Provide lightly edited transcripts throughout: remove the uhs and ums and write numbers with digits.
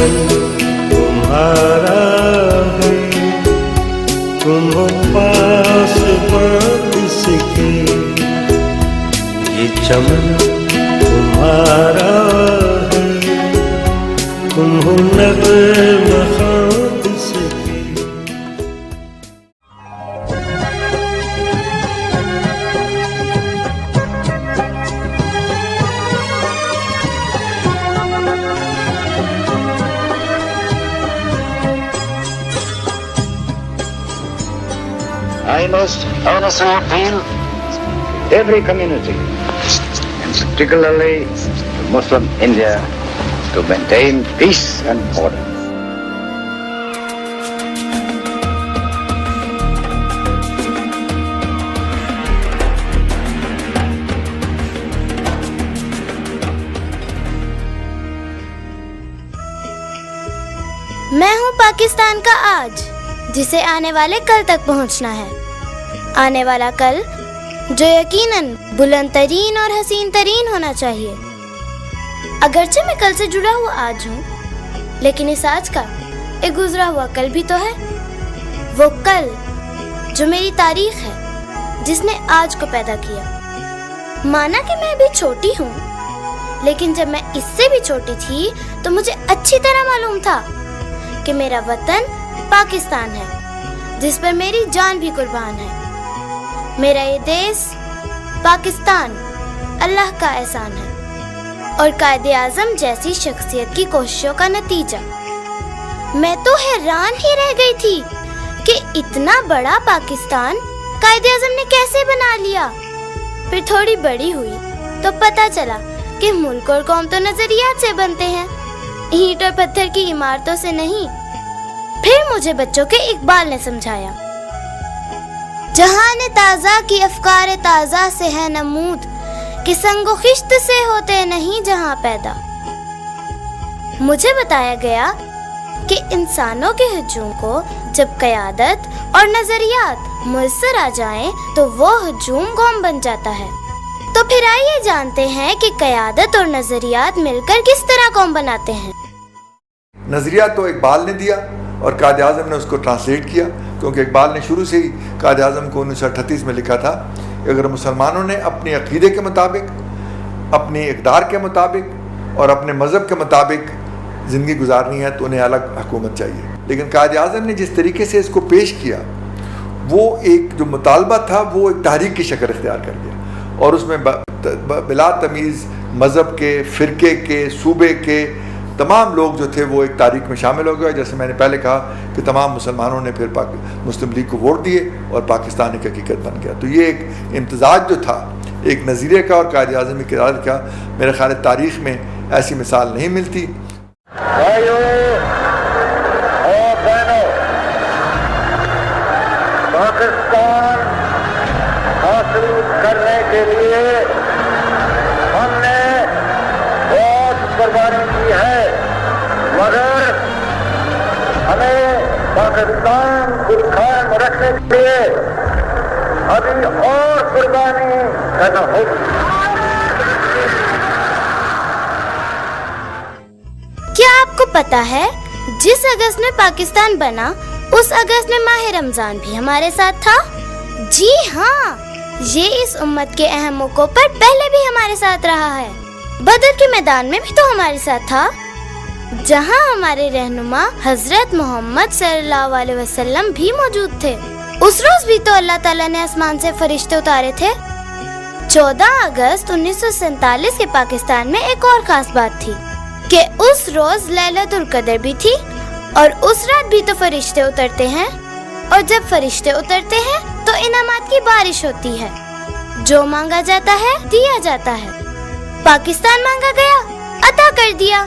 चमन तुम्हारा है, तुम हो पास किसके, ये चमन तुम्हारा है, तुम हो नग़्मा किसके। I must honestly appeal to every community, and particularly to Muslim India, to maintain peace and order. मैं हूँ पाकिस्तान का आज, जिसे आने वाले कल तक पहुँचना है। आने वाला कल जो यकीनन बुलंद तरीन और हसीन तरीन होना चाहिए। अगरचे मैं कल से जुड़ा हुआ आज हूँ, लेकिन इस आज का एक गुजरा हुआ कल भी तो है। वो कल जो मेरी तारीख है, जिसने आज को पैदा किया। माना कि मैं भी छोटी हूँ, लेकिन जब मैं इससे भी छोटी थी तो मुझे अच्छी तरह मालूम था कि मेरा वतन पाकिस्तान है, जिस पर मेरी जान भी कुर्बान है। मेरा ये देश पाकिस्तान अल्लाह का एहसान है और कायदे आज़म जैसी शख्सियत की कोशिशों का नतीजा। मैं तो हैरान ही रह गई थी कि इतना बड़ा पाकिस्तान कायदे आज़म ने कैसे बना लिया। फिर थोड़ी बड़ी हुई तो पता चला कि मुल्क और कौम तो नजरियात से बनते हैं, ईंट और पत्थर की इमारतों से नहीं। फिर मुझे बच्चों के इकबाल ने समझाया, जहान ताज़ा की अफकार ताज़ा से है नमूद, कि संगो खिश्त से होते नहीं जहां पैदा। मुझे बताया गया कि इंसानों के हुजूम को जब क़यादत और नजरियात मुयस्सर आ जाएं तो वो हुजूम कौम बन जाता है। तो फिर आइए जानते हैं कि क़यादत और नजरियात मिलकर किस तरह कौम बनाते हैं। नजरिया तो इकबाल ने दिया और कायद आज़म ने उसको ट्रांसलेट किया, क्योंकि इकबाल ने शुरू से ही कायद आज़म को 1938 में लिखा था कि अगर मुसलमानों ने अपने अक़ीदे के मुताबिक, अपनी इक़दार के मुताबिक और अपने मज़हब के मुताबिक ज़िंदगी गुजारनी है तो उन्हें अलग हुकूमत चाहिए। लेकिन कायद आज़म ने जिस तरीके से इसको पेश किया, वो एक जो मुतालबा था वो एक तहरीक की शक्ल इख्तियार कर गया और उसमें बिला तमीज़ मज़हब के, फ़िरके के, सूबे के तमाम लोग जो थे वो एक तारीख में शामिल हो गए। जैसे मैंने पहले कहा कि तमाम मुसलमानों ने फिर मुस्लिम लीग को वोट दिए और पाकिस्तान एक हकीकत बन गया। तो ये एक इम्तजाज जो था एक नज़ीरे का और कायद आज़म की क़यादत का, मेरे ख्याल तारीख़ में ऐसी मिसाल नहीं मिलती। पाकिस्तान हासिल करने के लिए हमने बहुत कुर्बानी की है, मगर हमें पाकिस्तान को कायम रखने के लिए अभी और कुर्बानी करना होगी। क्या आपको पता है जिस अगस्त में पाकिस्तान बना उस अगस्त में माह रमजान भी हमारे साथ था? जी हाँ, ये इस उम्मत के अहम मौकों पर पहले भी हमारे साथ रहा है। बदर के मैदान में भी तो हमारे साथ था, जहाँ हमारे रहनुमा हजरत मोहम्मद सल्लल्लाहु अलैहि वसल्लम भी मौजूद थे। उस रोज भी तो अल्लाह ताला ने आसमान से फरिश्ते उतारे थे। 14 अगस्त 1947 के पाकिस्तान में एक और खास बात थी कि उस रोज लैलतुल कदर भी थी और उस रात भी तो फरिश्ते उतरते हैं, और जब फरिश्ते उतरते हैं तो इनामात की बारिश होती है। जो मांगा जाता है दिया जाता है। पाकिस्तान मांगा गया, अता कर दिया।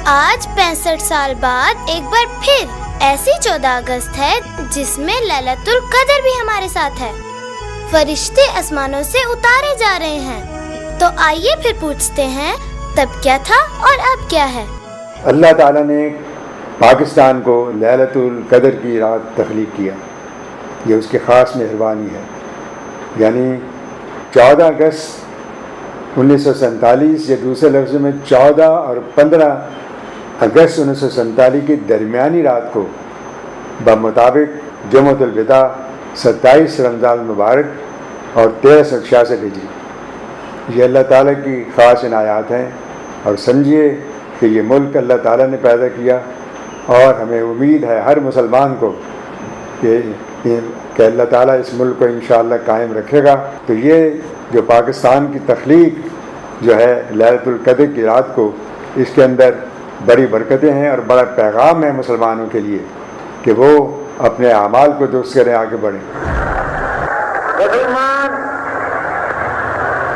आज 65 साल बाद एक बार फिर ऐसी 14 अगस्त है जिसमें लैलतुल कदर भी हमारे साथ है। फरिश्ते आसमानों से उतारे जा रहे हैं। तो आइए फिर पूछते हैं, तब क्या था और अब क्या है? अल्लाह ताला ने पाकिस्तान को लैलतुल कदर की रात तख्लीक किया, ये उसकी ख़ास मेहरबानी है। यानी 14 अगस्त 1947 या दूसरे लफ्ज़ों में 14 और 15 اگست 1947 کی درمیانی رات کو بمطابق جمعۃ الوداع 27 رمضان المبارک اور 1366 ہجری۔ یہ اللہ تعالیٰ کی خاص عنایات ہیں، اور سمجھیے کہ یہ ملک اللہ تعالیٰ نے پیدا کیا، اور ہمیں امید ہے ہر مسلمان کو کہ اللہ تعالیٰ اس ملک کو انشاءاللہ قائم رکھے گا۔ تو یہ جو پاکستان کی تخلیق جو ہے لیلۃ القدر کی رات کو، اس کے اندر بڑی برکتیں ہیں اور بڑا پیغام ہے مسلمانوں کے لیے کہ وہ اپنے اعمال کو درست کریں، آگے بڑھیں۔ مسلمان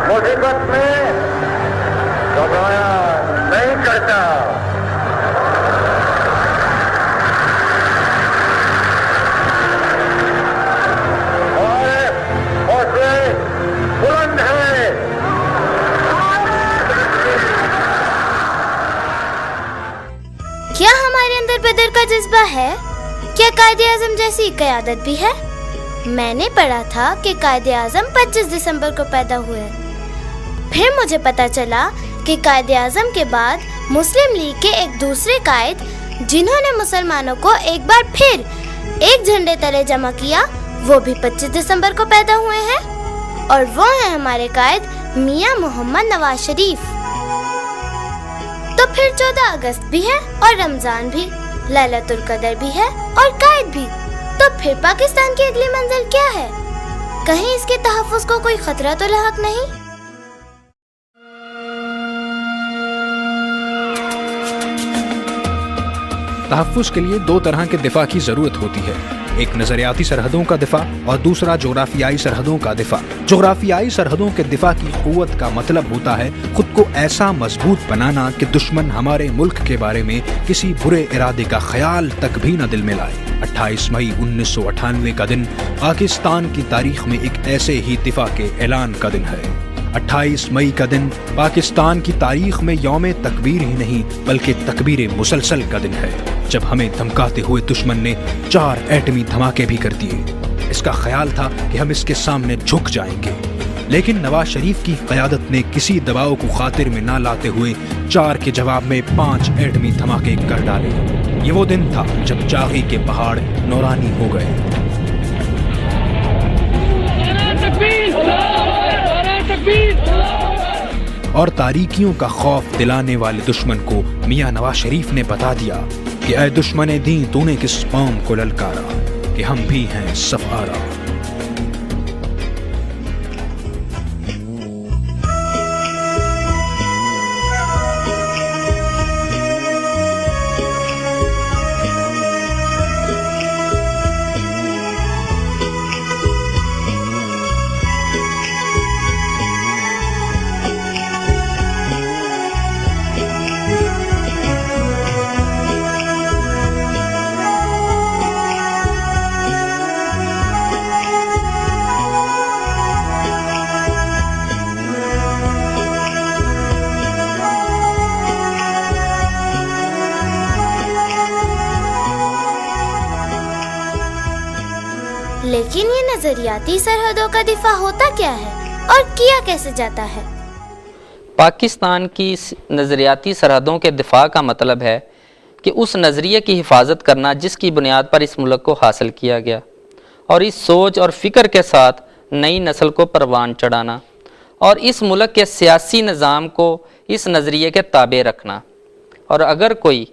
مصیبت میں گھبرایا نہیں کرتا، اور حوصلے بلند ہے۔ کیا ہمارے اندر بدر کا جذبہ ہے؟ کیا قائد اعظم جیسی قیادت بھی ہے؟ میں نے پڑھا تھا کہ قائد اعظم 25 دسمبر کو پیدا ہوئے، پھر مجھے پتا چلا کہ قائد اعظم کے بعد مسلم لیگ کے ایک دوسرے قائد جنہوں نے مسلمانوں کو ایک بار پھر ایک جھنڈے تلے جمع کیا، وہ بھی 25 دسمبر کو پیدا ہوئے ہیں، اور وہ ہیں ہمارے قائد میاں محمد نواز شریف۔ تو پھر 14 اگست بھی ہے اور رمضان بھی، لیلۃ القدر بھی ہے اور قائد بھی، تو پھر پاکستان کی اگلی منزل کیا ہے؟ کہیں اس کے تحفظ کو کوئی خطرہ تو لاحق نہیں؟ تحفظ کے لیے دو طرح کے دفاع کی ضرورت ہوتی ہے، ایک نظریاتی سرحدوں کا دفاع اور دوسرا جغرافیائی سرحدوں کا دفاع۔ جغرافیائی سرحدوں کے دفاع کی قوت کا مطلب ہوتا ہے خود کو ایسا مضبوط بنانا کہ دشمن ہمارے ملک کے بارے میں کسی برے ارادے کا خیال تک بھی نہ دل میں لائے۔ 28 مئی 1998 کا دن پاکستان کی تاریخ میں ایک ایسے ہی دفاع کے اعلان کا دن ہے۔ 28 مئی کا دن پاکستان کی تاریخ میں یوم تکبیر ہی نہیں بلکہ تکبیر مسلسل کا دن ہے، جب ہمیں دھمکاتے ہوئے دشمن نے 4 ایٹمی دھماکے بھی کر دیے۔ اس کا خیال تھا کہ ہم اس کے سامنے جھک جائیں گے، لیکن نواز شریف کی قیادت نے کسی دباؤ کو خاطر میں نہ لاتے ہوئے 4 کے جواب میں 5 ایٹمی دھماکے کر ڈالے۔ یہ وہ دن تھا جب چاغی کے پہاڑ نورانی ہو گئے۔ اور تاریکیوں کا خوف دلانے والے دشمن کو میاں نواز شریف نے بتا دیا کہ اے دشمن دین، تو نے کس قوم کو للکارا کہ ہم بھی ہیں صف آرا۔ لیکن یہ نظریاتی سرحدوں کا دفاع ہوتا کیا ہے اور کیا کیسے جاتا ہے؟ پاکستان کی نظریاتی سرحدوں کے دفاع کا مطلب ہے کہ اس نظریے کی حفاظت کرنا جس کی بنیاد پر اس ملک کو حاصل کیا گیا، اور اس سوچ اور فکر کے ساتھ نئی نسل کو پروان چڑھانا، اور اس ملک کے سیاسی نظام کو اس نظریے کے تابع رکھنا، اور اگر کوئی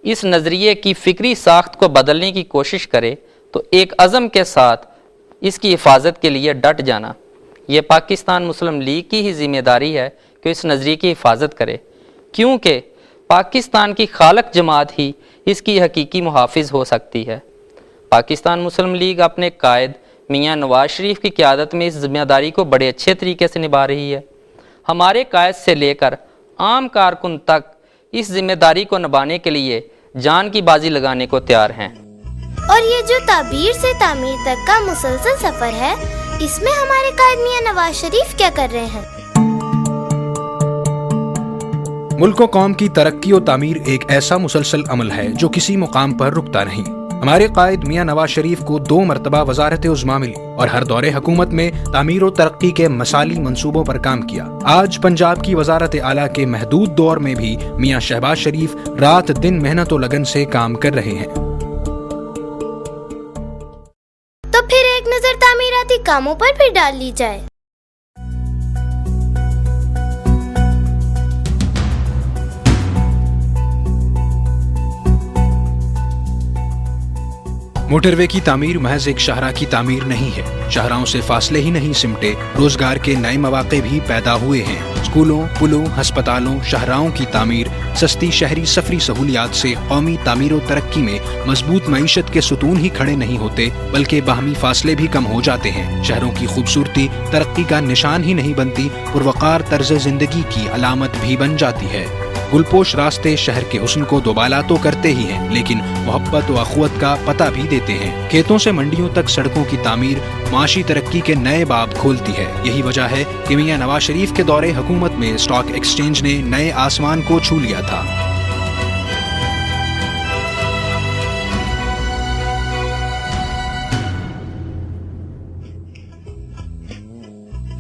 اس نظریے کی فکری ساخت کو بدلنے کی کوشش کرے تو ایک عزم کے ساتھ اس کی حفاظت کے لیے ڈٹ جانا۔ یہ پاکستان مسلم لیگ کی ہی ذمہ داری ہے کہ اس نظریے کی حفاظت کرے، کیونکہ پاکستان کی خالق جماعت ہی اس کی حقیقی محافظ ہو سکتی ہے۔ پاکستان مسلم لیگ اپنے قائد میاں نواز شریف کی قیادت میں اس ذمہ داری کو بڑے اچھے طریقے سے نبھا رہی ہے۔ ہمارے قائد سے لے کر عام کارکن تک اس ذمہ داری کو نبھانے کے لیے جان کی بازی لگانے کو تیار ہیں۔ اور یہ جو تعبیر سے تعمیر تک کا مسلسل سفر ہے، اس میں ہمارے قائد میاں نواز شریف کیا کر رہے ہیں؟ ملک و قوم کی ترقی و تعمیر ایک ایسا مسلسل عمل ہے جو کسی مقام پر رکتا نہیں۔ हमारे कायद मियां नवाज शरीफ को 2 मरतबा वजारत उज़्मा मिली और हर दौरे हुकूमत में तामीर और तरक्की के मसाली मंसूबों पर काम किया। आज पंजाब की वजारत आला के महदूद दौर में भी मियां शहबाज शरीफ रात दिन मेहनत और लगन से काम कर रहे हैं। तो फिर एक नजर तामीराती कामों पर भी डाल ली जाए। मोटरवे की तामीर महज एक शाहरा की तामीर नहीं है। शाहराओं से फासले ही नहीं सिमटे, रोजगार के नए मौके भी पैदा हुए हैं। स्कूलों, पुलों, हस्पतालों, शाहराओं की तामीर, सस्ती शहरी सफरी सहूलियात से कौमी तामीर और तरक्की में मजबूत मईशत के सुतून ही खड़े नहीं होते, बल्कि बाहमी फासले भी कम हो जाते हैं। शहरों की खूबसूरती तरक्की का निशान ही नहीं बनती, पुरवकार तर्ज जिंदगी की अलामत भी बन जाती है। गुलपोश रास्ते शहर के हुस्न को दोबाला तो करते ही हैं, लेकिन मोहब्बत व अखुवत का पता भी देते हैं। खेतों से मंडियों तक सड़कों की तामीर माशी तरक्की के नए बाब खोलती है। यही वजह है कि मियां नवाज शरीफ के दौरे हुकूमत में स्टॉक एक्सचेंज ने नए आसमान को छू लिया था।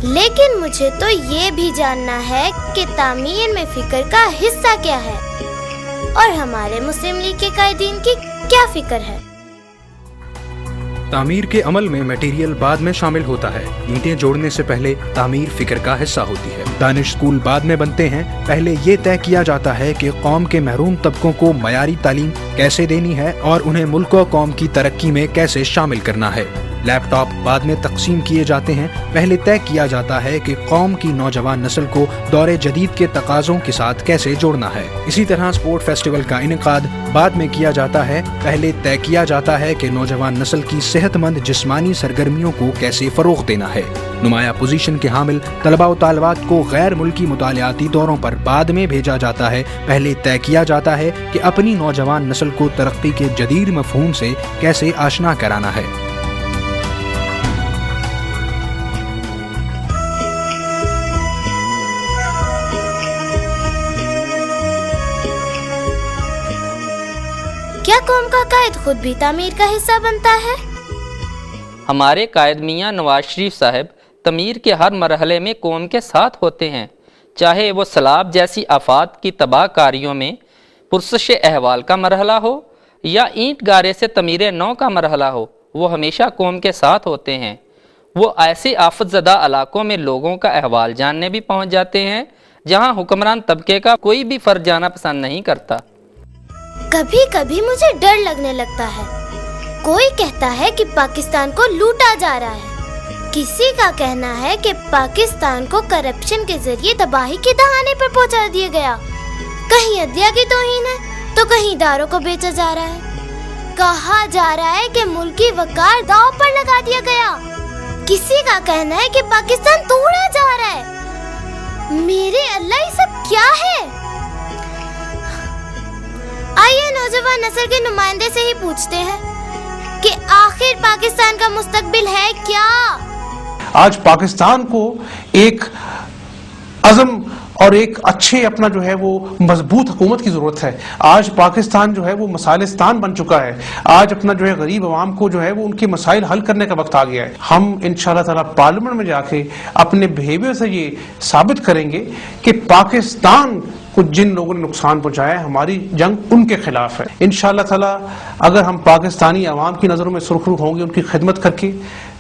लेकिन मुझे तो ये भी जानना है कि तामीर में फिक्र का हिस्सा क्या है और हमारे मुस्लिम लीग के कायदीन की क्या फिक्र है। तामीर के अमल में मटेरियल बाद में शामिल होता है। ईंटें जोड़ने से पहले तामीर फिक्र का हिस्सा होती है। दानिश स्कूल बाद में बनते हैं। पहले ये तय किया जाता है कि कौम के महरूम तबकों को मयारी तालीम कैसे देनी है और उन्हें मुल्क और कौम की तरक्की में कैसे शामिल करना है। लैपटॉप बाद में तकसीम किए जाते हैं। पहले तय किया जाता है कि कौम की नौजवान नस्ल को दौरे जदीद के तकाज़ों के साथ कैसे जोड़ना है। इसी तरह स्पोर्ट फेस्टिवल का इनेकाद बाद में किया जाता है। पहले तय किया जाता है कि नौजवान नस्ल की सेहतमंद जिस्मानी सरगर्मियों को कैसे फरोग़ देना है। नुमाया पोजीशन के हामिल तलबा व तालिबात को गैर मुल्की मुतालियाती दौरों पर बाद में भेजा जाता है। पहले तय किया जाता है कि अपनी नौजवान नस्ल को तरक्की के जदीद मफहूम से कैसे आशना कराना है। क्या कौम का कायद खुद भी तामीर का हिस्सा बनता है? हमारे कायद मियां नवाज शरीफ साहब तमीर के हर मरहले में कौम के साथ होते हैं, चाहे वो सैलाब जैसी आफात की तबाहकारियों में पुरसश अहवाल का मरहला हो या ईंट गारे से तमीर नौ का मरहला हो, वो हमेशा कौम के साथ होते हैं। वो ऐसे आफतज़दा इलाकों में लोगों का अहवाल जानने भी पहुँच जाते हैं जहाँ हुक्मरान तबके का कोई भी फ़र्द जाना पसंद नहीं करता। कभी कभी मुझे डर लगने लगता है। कोई कहता है कि पाकिस्तान को लूटा जा रहा है, किसी का कहना है कि पाकिस्तान को करप्शन के जरिए तबाही के दहाने पर पहुंचा दिया गया। कहीं अदलिया की तौहीन है तो कहीं इदारों को बेचा जा रहा है। कहा जा रहा है कि मुल्की वकार दांव पर लगा दिया गया। किसी का कहना है कि पाकिस्तान तोड़ा जा रहा है। मेरे अल्लाह, ये सब क्या है? आइए नौजवान नस्ल के नुमाइंदे से ही पूछते हैं कि आखिर पाकिस्तान का मुस्तकबिल है क्या? आज पाकिस्तान को एक अज़म और एक अच्छे अपना जो है वो मजबूत हुकूमत की ज़रूरत है। आज पाकिस्तान जो है वो मसाइलिस्तान बन चुका है। आज अपना जो है गरीब आवाम को जो है वो उनके मसाइल हल करने का वक्त आ गया है। हम इंशाअल्लाह ताला पार्लियामेंट में जाके अपने बिहेवियर से ये साबित करेंगे कि पाकिस्तान को जिन लोगों ने नुकसान पहुंचाया है, हमारी जंग उनके खिलाफ है। इंशाअल्लाह ताला अगर हम पाकिस्तानी अवाम की नज़रों में सुरखरू होंगे उनकी खिदमत करके,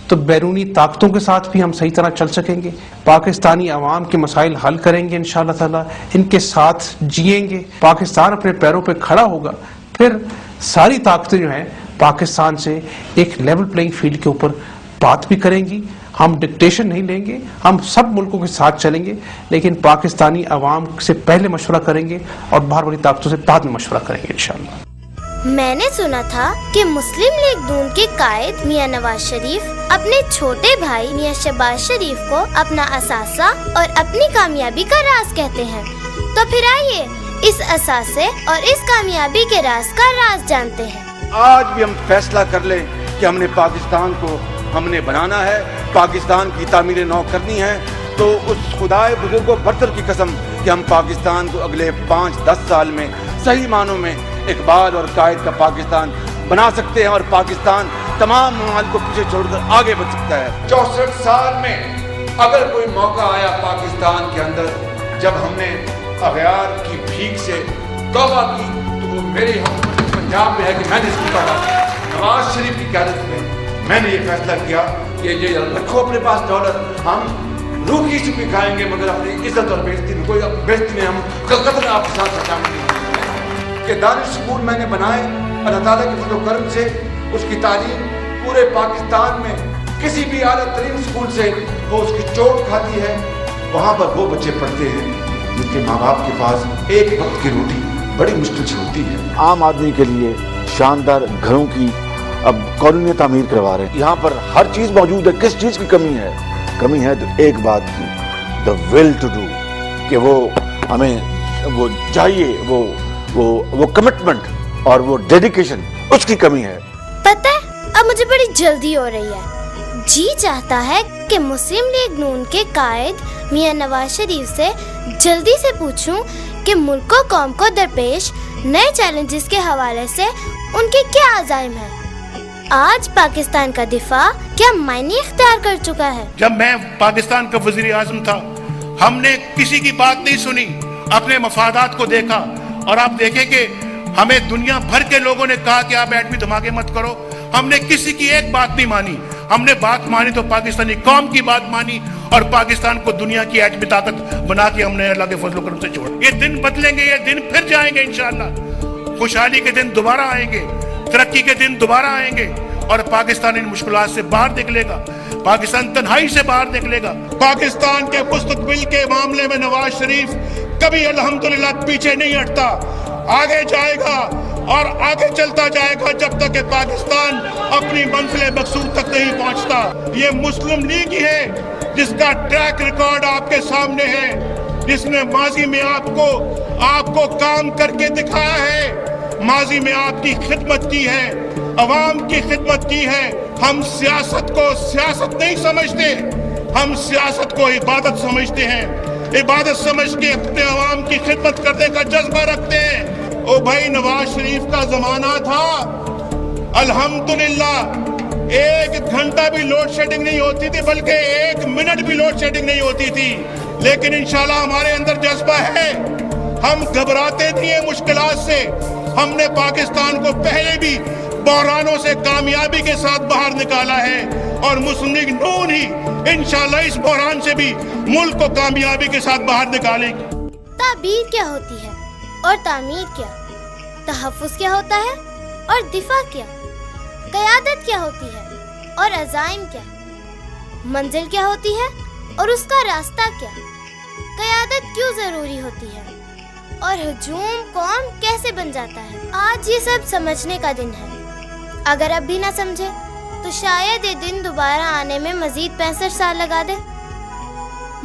तो बैरूनी ताकतों के साथ भी हम सही तरह चल सकेंगे। पाकिस्तानी अवाम के मसाइल हल करेंगे इंशाअल्लाह ताला, इनके साथ जिएंगे। पाकिस्तान अपने पैरों पे खड़ा होगा, फिर सारी ताकतें जो हैं पाकिस्तान से एक लेवल प्लेइंग फील्ड के ऊपर बात भी करेंगी। हम डिक्टेशन नहीं लेंगे, हम सब मुल्कों के साथ चलेंगे, लेकिन पाकिस्तानी अवाम से पहले मशवरा करेंगे और बाहर वाली ताकतों से बाद में मशवरा करेंगे इंशाअल्लाह। मैंने सुना था कि मुस्लिम लीग नून के कायद मियां नवाज शरीफ अपने छोटे भाई मियां शहबाज शरीफ को अपना असासा और अपनी कामयाबी का राज कहते हैं। तो फिर आइए इस असासे और इस कामयाबी के राज का राज जानते हैं। आज भी हम फैसला कर लें कि हमने पाकिस्तान को हमने बनाना है, पाकिस्तान की तामीर नौ करनी है, तो उस खुदाए बुजुर्गो बरतर की कसम कि हम पाकिस्तान को अगले 5-10 साल में सही मानों में इकबाल और कायद का पाकिस्तान बना सकते हैं और पाकिस्तान तमाम ममालिक को पीछे छोड़कर आगे बढ़ सकता है। 64 साल में अगर कोई मौका आया पाकिस्तान के अंदर जब हमने अगयार की भीख से तौबा की, तो वो मेरी हुकूमत पंजाब में है कि मैंने इसको पढ़ा। नवाज शरीफ की क़यादत में मैंने ये फैसला किया कि ये रखो अपने पास डॉलर, हम रूखी चुपी खाएंगे मगर अपनी इज्जत और बेइज्जती में कोई बेइज्जती में हम कतल आपके साथ शामिल नहीं कि दानिश स्कूल मैंने बनाए अल्लाह ताला के फज़ल व करम से। उसकी तालीम पूरे पाकिस्तान में किसी भी आला तरीन स्कूल से वो उसकी चोट खाती है। वहाँ पर वो बच्चे पढ़ते हैं जिनके माँ बाप के पास एक वक्त की रोटी बड़ी मुश्किल से होती है। आम आदमी के लिए शानदार घरों की अब कॉलोनी तामीर करवा रहे हैं। यहाँ पर हर चीज़ मौजूद है। किस चीज़ की कमी है? कमी है तो एक बात की, द विल टू डू, कि वो हमें वो चाहिए, वो कमिटमेंट और वो डेडिकेशन, उसकी कमी है। पता है अब मुझे बड़ी जल्दी हो रही है। जी चाहता है कि मुस्लिम लीग नून के कायद मियां नवाज शरीफ से जल्दी से पूछूं कि मुल्क और कौम को दरपेश नए चैलेंजेस के हवाले से उनके क्या अज़ाइम हैं। आज पाकिस्तान का दिफा क्या मायने इख्तियार कर चुका है? जब मैं पाकिस्तान का वज़ीर आज़म था, हमने किसी की बात नहीं सुनी, अपने मफादात को देखा। और आप देखें कि हमें दुनिया भर के लोगों ने कहा कि आप एटमी धमाके मत करो, हमने किसी की एक बात नहीं मानी। हमने बात मानी तो पाकिस्तानी कौम की बात मानी और पाकिस्तान को दुनिया की एटमी ताकत बना के हमने अल्लाह के फजल करम से छोड़ा। ये दिन बदलेंगे, ये दिन फिर जाएंगे इंशाअल्लाह। खुशहाली के दिन दोबारा आएंगे, तरक्की के दिन दोबारा आएंगे और पाकिस्तान इन मुश्किलात से बाहर निकलेगा। पाकिस्तान तन्हाई से बाहर निकलेगा। पाकिस्तान के मुस्तकबिल के मामले में नवाज शरीफ कभी अल्हम्दुलिल्लाह पीछे नहीं हटता, आगे जाएगा और आगे चलता जाएगा जब तक कि पाकिस्तान अपनी मंजिल मकसूद तक नहीं पहुंचता। ये मुस्लिम लीग ही है जिसका ट्रैक रिकॉर्ड आपके सामने है, जिसने माजी में आपको काम करके दिखाया है, माजी में आपकी खिदमत की है, अवाम की खिदमत की है। हम सियासत को सियासत नहीं समझते, हम सियासत को इबादत समझते हैं। इबादत समझ के अपने अवाम की खिदमत करने का जज्बा रखते हैं। ओ भाई, नवाज शरीफ का जमाना था, अल्हम्दुलिल्लाह 1 घंटा भी लोड शेडिंग नहीं होती थी, बल्कि 1 मिनट भी लोड शेडिंग नहीं होती थी। लेकिन इंशाल्लाह हमारे अंदर जज्बा है, हम घबराते नहीं है मुश्किलात से। हमने पाकिस्तान को पहले भी बहरानों से कामयाबी के साथ बाहर निकाला है और मुस्लिम लीग नून ही इंशाल्लाह इस बहरान से भी मुल्क को कामयाबी के साथ बाहर निकालेगी। ताबीर क्या होती है और तामीर क्या? तहफ़्फ़ुज़ क्या होता है और दिफा क्या? क़यादत क्या होती है और अज़ाइम क्या? मंजिल क्या होती है और उसका रास्ता क्या? क़यादत क्यों ज़रूरी होती है और हजूम कौम कैसे बन जाता है? आज ये सब समझने का दिन है। अगर अब भी ना समझे तो शायद ये दिन दोबारा आने में मज़ीद 65 साल लगा दे।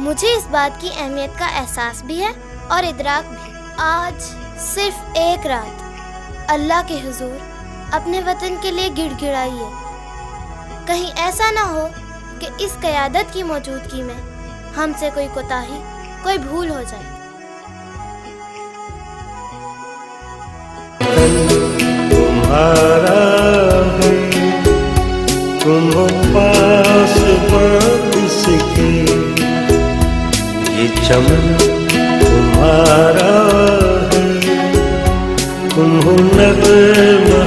मुझे इस बात की अहमियत का एहसास भी है और इदराक भी। आज सिर्फ एक रात अल्लाह के हुजूर अपने वतन के लिए गिड़गिड़ाइए। कहीं ऐसा ना हो कि इस क़यादत की मौजूदगी में हमसे कोई कोताही, कोई भूल हो जाए। तुम्हारा है, तुम पास इसके, ये चमन तुम्हारा है, तुम नग़्मा